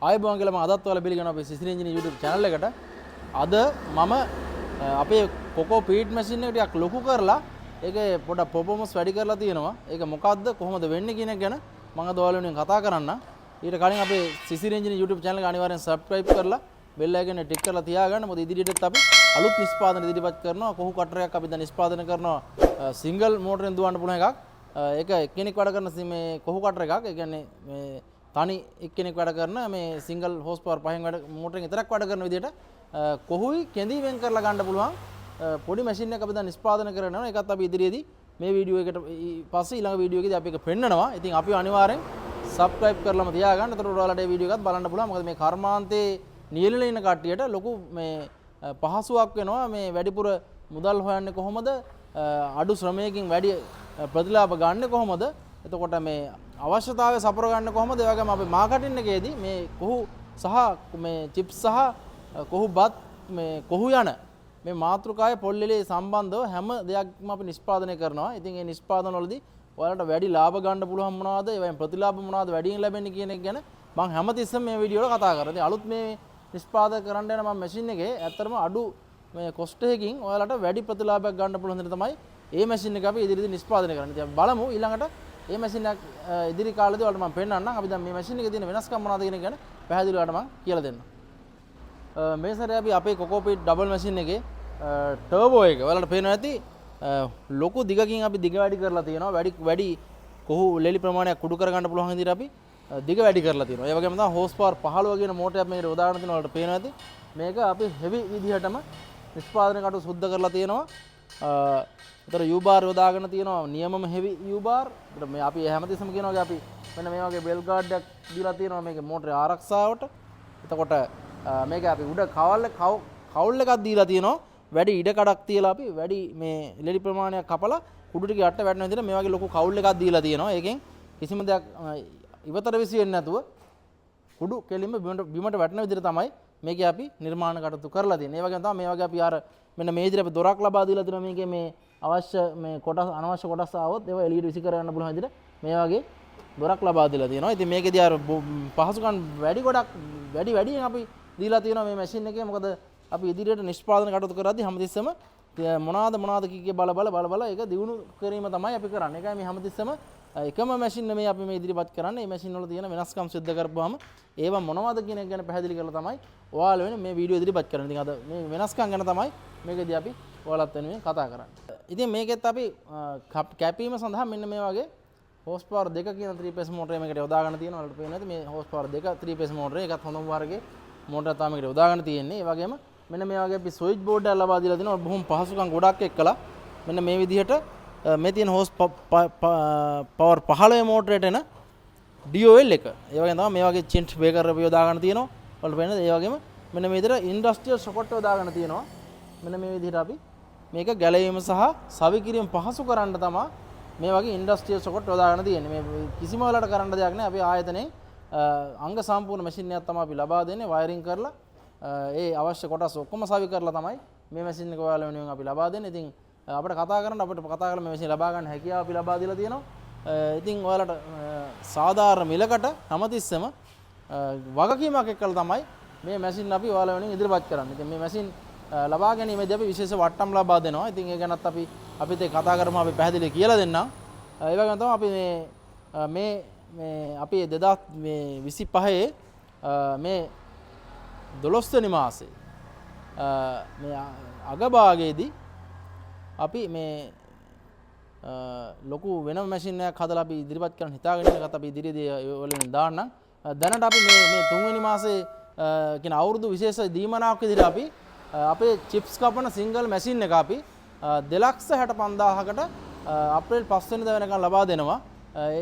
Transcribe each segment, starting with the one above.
ආයුබෝවන් කියලා මම අදත් ඔයාලා පිළිගන්නවා අපේ සිසිල් එන්ජිනියර් YouTube channel එකට. අද මම අපේ කොකෝ පීට් මැෂින් එක ටිකක් ලොකු කරලා ඒකේ පොඩ performance වැඩි කරලා තියෙනවා. ඒක මොකද්ද කොහොමද වෙන්නේ කියන එක ගැන මම අද ඔයාලා වෙනුවෙන් කතා කරන්න. ඊට කලින් අපේ සිසිල් එන්ජිනියර් YouTube channel එක අනිවාර්යෙන් subscribe කරලා bell icon එක ටික් කරලා තියාගන්න. මොකද ඉදිරියටත් අපි අලුත් නිෂ්පාදන ඉදිරිපත් කරනවා. කොහු කටරයක් අපි දැන් නිෂ්පාදනය කරනවා single motoren දුවන්න පුළුවන් එකක්. ඒක එක්කෙනෙක් වැඩ කරන මේ කොහු කටර එකක්. ඒ කියන්නේ මේ තනි එක්කෙනෙක් වැඩ කරන මේ සිංගල් හෝස් පවර් පහෙන් වැඩ මෝටරෙන් විතරක් වැඩ කරන විදිහට කොහුයි කෙඳි වෙන් කරලා ගන්න පුළුවන් පොඩි මැෂින් එකක් අපි දැන් නිෂ්පාදනය කරනවා. ඒකත් අපි ඉදිරියේදී මේ වීඩියෝ එකට පස්සේ ඊළඟ වීඩියෝ එකේදී අපි ඒක පෙන්නනවා. ඉතින් අපි අනිවාර්යෙන් subscribe කරලාම තියාගන්න. එතකොට ඔයාලට මේ වීඩියෝ එකත් බලන්න පුළුවන්. මොකද මේ කර්මාන්තේ නියැලෙන ඉන්න කට්ටියට ලොකු මේ පහසුවක් වෙනවා. මේ වැඩිපුර මුදල් හොයන්නේ කොහොමද? අඩු ශ්‍රමයකින් වැඩි ප්‍රතිලාභ ගන්න කොහොමද? එතකොට මේ අවශ්‍යතාවය සපුර ගන්න කොහොමද? ඒ වගේම අපි මාකටින් එකේදී මේ කොහු සහ මේ චිප්ස් සහ කොහු බත් මේ කොහු යන මේ මාතෘකාවේ පොල්ලෙලේ සම්බන්ධව හැම දෙයක්ම අපි නිෂ්පාදනය කරනවා. ඉතින් මේ නිෂ්පාදන වලදී ඔයාලට වැඩි ලාභ ගන්න පුළුවන් මොනවද? ඒ වගේම ප්‍රතිලාභ මොනවද වැඩියෙන් ලැබෙන්නේ කියන එක ගැන මම හැමතිස්සෙම මේ වීඩියෝ වල කතා කරනවා. ඉතින් අලුත් මේ නිෂ්පාදනය කරන්න යන මම මැෂින් එකේ ඇත්තටම අඩු මේ කොස්ට් එකකින් ඔයාලට වැඩි ප්‍රතිලාභයක් ගන්න පුළුවන් දෙයක් තමයි මේ මැෂින් එක අපි ඉදිරියේදී නිෂ්පාදනය කරන්නේ. ඉතින් බලමු ඊළඟට මේ මැෂින් එක ඉදිරි කාලෙදී ඔයාලට මම පෙන්නන්නම්. අපි දැන් මේ මැෂින් එකේ තියෙන වෙනස්කම් මොනවද කියන එක ගැන පැහැදිලිව ඔයාලට මම කියලා දෙන්නම්. මේ සැරේ අපි අපේ කොකෝපීට් ඩබල් මැෂින් එකේ ටර්බෝ එක ඔයාලට පේනවා ඇති ලොකු දිගකින් අපි දිග වැඩි කරලා තියෙනවා. වැඩි කොහු ලෙලි ප්‍රමාණයක් කුඩු කරගන්න පුළුවන් විදිහට අපි දිග වැඩි කරලා තියෙනවා. ඒ වගේම තමයි හෝස් පවර් 15 කියන මෝටරයක් මේකට උදාහරණ තියෙනවා ඔයාලට පේනවා ඇති. මේක අපි හෙවි විදිහටම නිෂ්පාදනය කටු සුද්ධ කරලා තියෙනවා. ඒතර U bar යොදාගෙන තියෙනවා නියමම හෙවි U bar. ඒතර මේ අපි හැමතිස්සම කියනවා අපි මෙන්න මේ වගේ බෙල් ගාඩ් එකක් දීලා තියෙනවා මේකේ මෝටරේ ආරක්ෂාවට. එතකොට මේක අපි උඩ කවුල් එකක් දීලා තියෙනවා. වැඩි ඉඩ කඩක් තියලා අපි වැඩි මේ ලෙලි ප්‍රමාණයක් කපලා කුඩු ටික යට වැටෙන විදිහට මේ වගේ ලොකු කවුල් එකක් දීලා තියෙනවා. ඒකෙන් කිසිම දෙයක් ඉවතර විසි වෙන්නේ නැතුව කුඩු කෙලින්ම බිමට වැටෙන විදිහට තමයි මේකේ අපි නිර්මාණ කටයුතු කරලා තියෙන්නේ. ඒ වගේම තමයි මේ වගේ අපි අර මෙන්න මේ විදිහට අපි දොරක් ලබා දීලා තියෙනවා. මේකේ මේ අවශ්‍ය මේ කොටස් අනවශ්‍ය කොටස් ආවොත් ඒවා එළියට විසි කර ගන්න පුළුවන් විදිහට මේ වගේ දොරක් ලබා දීලා තියෙනවා. ඉතින් මේකේදී අර පහසුකම් වැඩියෙන් අපි දීලා තියෙනවා මේ මැෂින් එකේ. මොකද අපි ඉදිරියට නිෂ්පාදන කටයුතු කරද්දී හැමතිස්සෙම මොනවාද කීකේ බල ඒක දිනු කිරීම තමයි අපි කරන්නේ. ඒකයි මේ හැමතිස්සෙම එකම මැෂින් නෙමෙයි අපි මේ ඉදිරිපත් කරන්නේ. මේ මැෂින් වල තියෙන වෙනස්කම් සිද්ධ කරපුවාම ඒවා මොනවද කියන එක ගැන පැහැදිලි කරලා තමයි ඔයාලා වෙන මේ වීඩියෝ ඉදිරිපත් කරන්නේ. ඉතින් අද මේ වෙනස්කම් ගැන තමයි මේකදී අපි ඔයාලත් වෙනුවෙන් කතා කරන්නේ. ඉතින් මේකෙත් අපි කැපීම සඳහා මෙන්න මේ වගේ හෝස් පවර් 2 කියන 3 phase මෝටරය මේකට යොදාගෙන තියෙනවා. ඔයාලට පේනවා ඇති මේ හෝස් පවර් 2 3 phase මෝටරය. ඒකත් හොඳම වර්ගයේ මෝටරයක් තමයි මේකට යොදාගෙන තියෙන්නේ. ඒ වගේම මෙන්න මේ වගේ අපි ස්විච් බෝඩ් එකක් ලබා දීලා තිනවා. බොහොම පහසුකම් ගොඩක් එක්කලා මෙන්න මේ විදිහට මේ තියෙන හෝස් පවර් 15 මෝටරයට එන DOL එක. ඒ වගේම තමයි මේ වගේ චෙන්ට් බ්‍රේකර් අපි යොදාගෙන තියෙනවා. ඔයාලට පේනද? ඒ වගේම මෙන්න මේ විදිහට ඉන්ඩස්ට්‍රියල් සොකට් යොදාගෙන තියෙනවා. මෙන්න මේ විදිහට අපි මේක ගැලවීම සහ සවි කිරීම පහසු කරන්න තමයි මේ වගේ ඉන්ඩස්ට්‍රියල් සොකට් යොදාගෙන තියෙන්නේ. මේ කිසිම වෙලාවට කරන්න දෙයක් නෑ. අපි ආයතනයේ අංග සම්පූර්ණ මැෂින් එකක් තමයි අපි ලබා දෙන්නේ. වයරින් කරලා ඒ අවශ්‍ය කොටස් ඔක්කොම සවි කරලා තමයි මේ මැෂින් එක ඔයාලා වෙනුවෙන් අපි ලබා දෙන්නේ. ඉතින් අපිට කතා කරලා මේ මැෂින් ලබා ගන්න හැකියාව අපි ලබා දීලා තියෙනවා. ඉතින් ඔයාලට සාධාරණ මිලකට හැමතිස්සෙම වගකීමක් එක්කලා තමයි මේ මැෂින් අපි ඔයාලා වෙනුවෙන් ඉදිරිපත් කරන්නේ. ඉතින් මේ මැෂින් ලබා ගැනීමේදී අපි විශේෂ වට්ටම් ලබා දෙනවා. ඉතින් ඒ ගැනත් අපිත් ඒ කතා කරමු. අපි පැහැදිලි කියලා දෙන්නම්. ඒ වගේම තමයි අපි මේ අපි 2025 මේ 12 වෙනි මාසේ මේ අගභාගයේදී අපි මේ ලොකු වෙනම මැෂින් එකක් හදලා අපි ඉදිරිපත් කරන්න හිතාගෙන ඉන්නකත් අපි ඉදිරියේදී වලින් දාන්නම්. දැනට අපි මේ 3 වෙනි මාසේ කියන අවුරුදු විශේෂ දීමනාවක් විදිහට අපි අපේ චිප්ස් කපන සිංගල් මැෂින් එක අපි 2,65,000කට අප්‍රේල් 5 වෙනිදා වෙනකන් ලබා දෙනවා.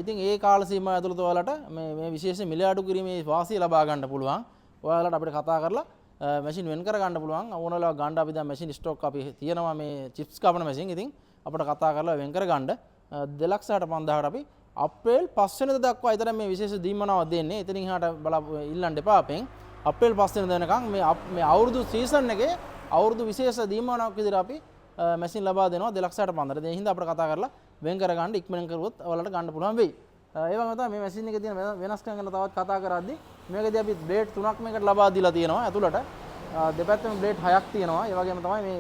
ඉතින් ඒ කාල සීමාව ඇතුළත ඔයාලට මේ විශේෂ මිල අඩු කිරීමේ වාසිය ලබා ගන්න පුළුවන්. ඔයාලට අපිට කතා කරලා මැෂින් වෙන් කර ගන්න පුළුවන්. ඕන වෙලාවක ගන්න අපි දැන් මැෂින් ස්ටොක් අපි තියෙනවා මේ චිප්ස් කපන මැෂින්. ඉතින් අපිට කතා කරලා වෙන් කර ගන්න 2,65,000කට අපි අප්‍රේල් 5 වෙනිදා දක්වා විතර මේ විශේෂ දීමනාවක් දෙන්නේ. එතනින් එහාට ඉල්ලන්න එපා අපෙන්. අප්‍රේල් 5 වෙනිදා වෙනකන් මේ අවුරුදු සීසන් එකේ අවුරුදු විශේෂ දීමනාවක් විදිහට අපි මැෂින් ලබා දෙනවා 2,65,000කට. ඒ හින්දා අපිට කතා කරලා වෙන් කර ගන්න ඉක්මනින් කරුවොත් ඔයාලට ගන්න පුළුවන් වෙයි. ඒ වගේම තමයි මේ මැෂින් එකේ තියෙන වෙනස්කම් ගැන තවත් කතා කරද්දී මේකදී අපි බ්ලේඩ් 3ක් මේකට ලබා දීලා තියෙනවා ඇතුළට. දෙපැත්තෙම බ්ලේඩ් 6ක් තියෙනවා. ඒ වගේම තමයි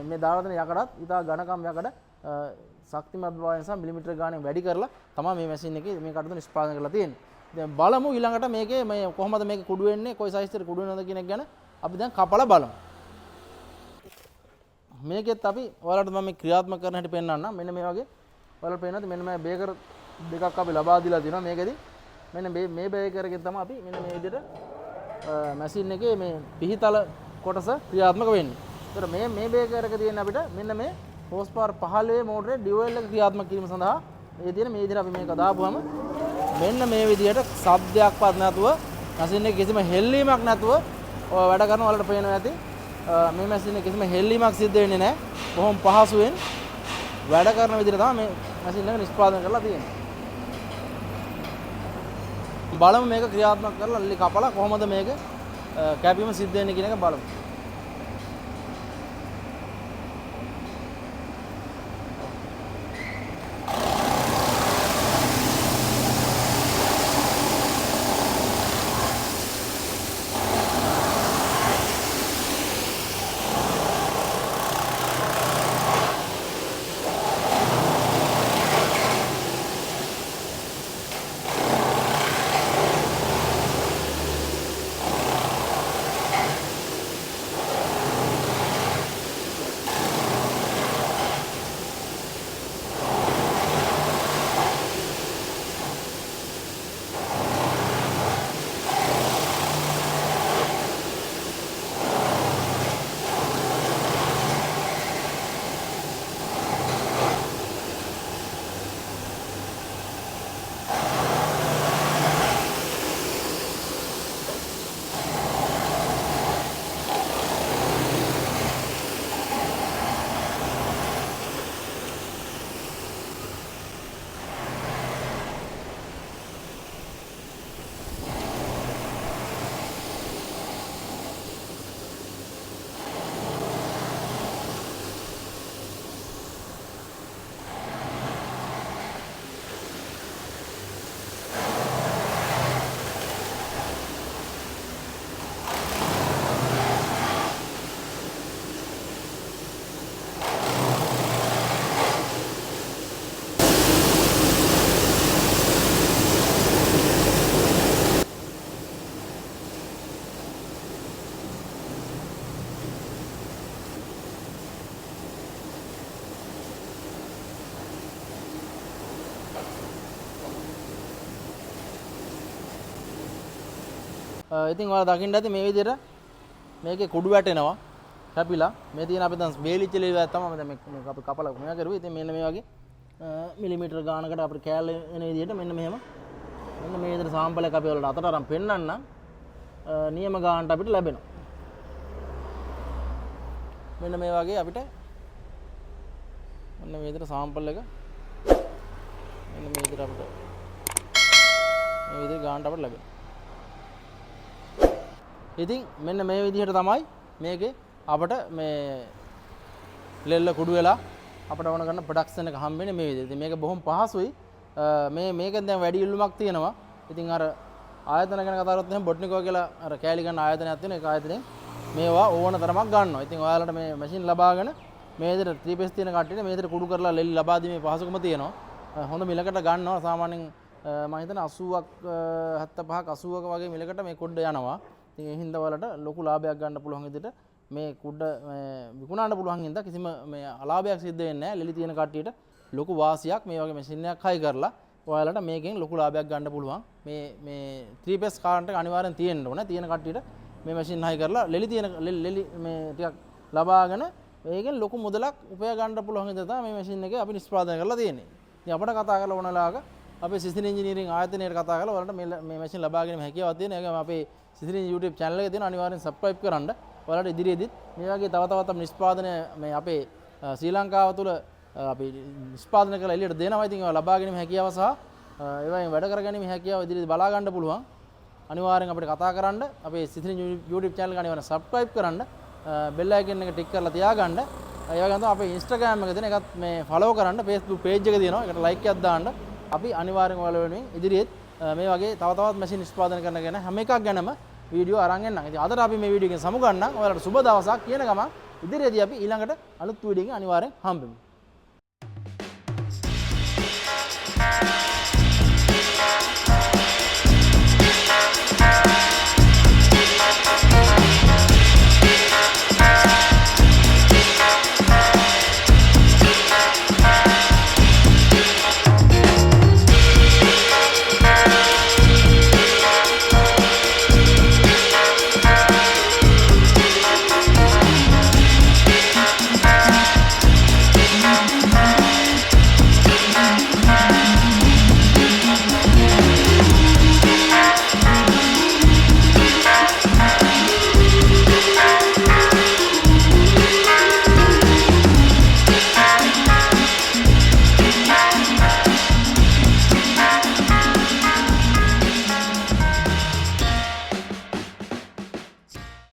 මේ දාලා තියෙන යකඩත් ඉතා ඝනකම් යකඩ ශක්තිමත් බව නිසා මිලිමීටර ගාණෙන් වැඩි කරලා තමයි මේ මැෂින් එකේ මේ කටයුතු නිෂ්පාදනය කරලා තියෙන්නේ. දැන් බලමු ඊළඟට මේකේ මේ කොහොමද මේක කුඩු වෙන්නේ, කොයි සයිස් එකේ කුඩු වෙනවද කියන එක ගැන අපි දැන් කපලා බලමු. මේකෙත් අපි ඔයාලට මම මේ ක්‍රියාත්මක කරන හැටි පෙන්නන්නම්. මෙන්න මේ වගේ ඔයාලට පේනවාද මෙන්න මේ බේකර් දෙකක් අපි ලබා දීලා තියෙනවා. මේකෙදි මෙන්න මේ බේකර් එකෙන් තමයි අපි මෙන්න මේ විදිහට මැෂින් එකේ මේ පිහිතල කොටස ක්‍රියාත්මක වෙන්නේ. ඒතර මේ බේකර් එක තියෙන අපිට මෙන්න මේ හෝස් පාවර් 15 මෝටරේ ඩියුවල් එක ක්‍රියාත්මක කිරීම සඳහා මේ තියෙන මේ විදිහට අපි මේක දාපුවම මෙන්න මේ විදිහට ශබ්දයක්වත් නැතුව මැෂින් එකේ කිසිම හෙල්ලීමක් නැතුව ඔය වැඩ කරන වලට පේනවා ඇති. මේ මැෂින් එකේ කිසිම හෙල්ලීමක් සිද්ධ වෙන්නේ නැහැ. බොහොම පහසුවෙන් වැඩ කරන විදිහට තමයි මේ මැෂින් එක නිෂ්පාදනය කරලා තියෙන්නේ. බලමු මේක ක්‍රියාත්මක කරලා ලෙලි කපලා කොහොමද මේක කැපීම සිද්ධ වෙන්නේ කියන එක බලමු. ඉතින් ඔයාලා දකින්න ඇති මේ විදිහට මේකේ කුඩු වැටෙනවා කැපිලා. මේ තියෙන අපි දැන් වේලිච්ච ලේවැය තමයි දැන් මේක අපි කපලා මෙයා කරුවේ. ඉතින් මෙන්න මේ වගේ මිලිමීටර ගානකට අපිට කෑල්ල එන විදිහට මෙන්න මෙහෙම මෙන්න මේ විදිහට සාම්පල් එක අපි වලට අතට අරන් පෙන්නන්න නියම ගානට අපිට ලැබෙනවා. මෙන්න මේ වගේ අපිට මෙන්න මේ විදිහට සාම්පල් එක මෙන්න මේ විදිහට අපිට මේ විදිහට ගානට අපිට ලැබෙනවා. ඉතින් මෙන්න මේ විදිහට තමයි මේකේ අපට මේ ලෙල්ල කුඩු වෙලා අපට ඕන කරන ප්‍රොඩක්ෂන් එක හම්බෙන්නේ මේ විදිහට. ඉතින් මේක බොහොම පහසුයි. මේකෙන් දැන් වැඩි ඉල්ලුමක් තියෙනවා. ඉතින් අර ආයතන ගැන කතා කරද්දී බොට්නිකෝ කියලා අර කෑලි ගන්න ආයතනයක් තියෙනවා. ඒක ආයතනයෙන් මේවා ඕන තරමක් ගන්නවා. ඉතින් ඔයාලට මේ මැෂින් ලබාගෙන මේ විදිහට 3 piece තියෙන කට්ටියට මේ විදිහට කුඩු කරලා ලෙලි ලබා දීමේ පහසුකම තියෙනවා. හොඳ මිලකට ගන්නවා. සාමාන්‍යයෙන් මම හිතන්නේ 80ක් 75ක් 80ක වගේ මිලකට මේ කුඩ යනවා. ඉතින් ඒ හින්දා ඔයාලට ලොකු ලාභයක් ගන්න පුළුවන් විදිහට මේ කුඩ විකුණන්න පුළුවන් හින්දා කිසිම මේ අලාභයක් සිද්ධ වෙන්නේ නැහැ. ලෙලි තියෙන කට්ටියට ලොකු වාසියක් මේ වගේ මැෂින් එකක් හයි කරලා ඔයාලට මේකෙන් ලොකු ලාභයක් ගන්න පුළුවන්. මේ 3 piece කාරන්ට් එක අනිවාර්යෙන් තියෙන්න ඕනේ. තියෙන කට්ටියට මේ මැෂින් හයි කරලා ලෙලි තියෙන ලෙලි මේ ටිකක් ලබාගෙන මේකෙන් ලොකු මුදලක් උපයා ගන්න පුළුවන් හින්දා තමයි මේ මැෂින් එක අපි නිෂ්පාදනය කරලා තියෙන්නේ. ඉතින් අපිට කතා කරලා ඕනලාක අපේ සිසිල් ඉංජිනේරින් ආයතනයට කතා කරලා ඔයාලට මේ මැෂින් ලබා ගැනීම හැකියාවක් තියෙන. ඒකම අපේ සිසිල් YouTube channel එකේ තියෙන අනිවාර්යෙන් subscribe කරන්න. ඔයාලට ඉදිරියේදීත් මේ වගේ තව තවත් නිෂ්පාදනය මේ අපේ ශ්‍රී ලංකාව තුළ අපි නිෂ්පාදනය කරලා එළියට දෙනවා. ඉතින් ඒවා ලබා ගැනීම හැකියාව සහ ඒවායින් වැඩ කර ගැනීම හැකියාව ඉදිරියට බලා ගන්න පුළුවන්. අනිවාර්යෙන් අපිට කතා කරන්න. අපේ සිසිල් YouTube channel එක අනිවාර්යෙන් subscribe කරන්න. bell icon එක ටික් කරලා තියාගන්න. ඒ වගේම තමයි අපේ Instagram එක තියෙන එකත් මේ follow කරන්න. Facebook page එක තියෙනවා. ඒකට like එකක් දාන්න. අපි අනිවාර්යෙන් ඔයාලා වෙනුවෙන් ඉදිරියට මේ වගේ තව තවත් මැෂින් නිෂ්පාදනය කරන ගැන හැම එකක් ගැනම වීඩියෝ අරන් එන්නම්. ඉතින් අදට අපි මේ වීඩියෝ එකෙන් සමු ගන්නම්. ඔයාලට සුබ දවසක් කියන ගමන් ඉදිරියේදී අපි ඊළඟට අලුත් වීඩියෝ එකකින් අනිවාර්යෙන් හම්බෙමු.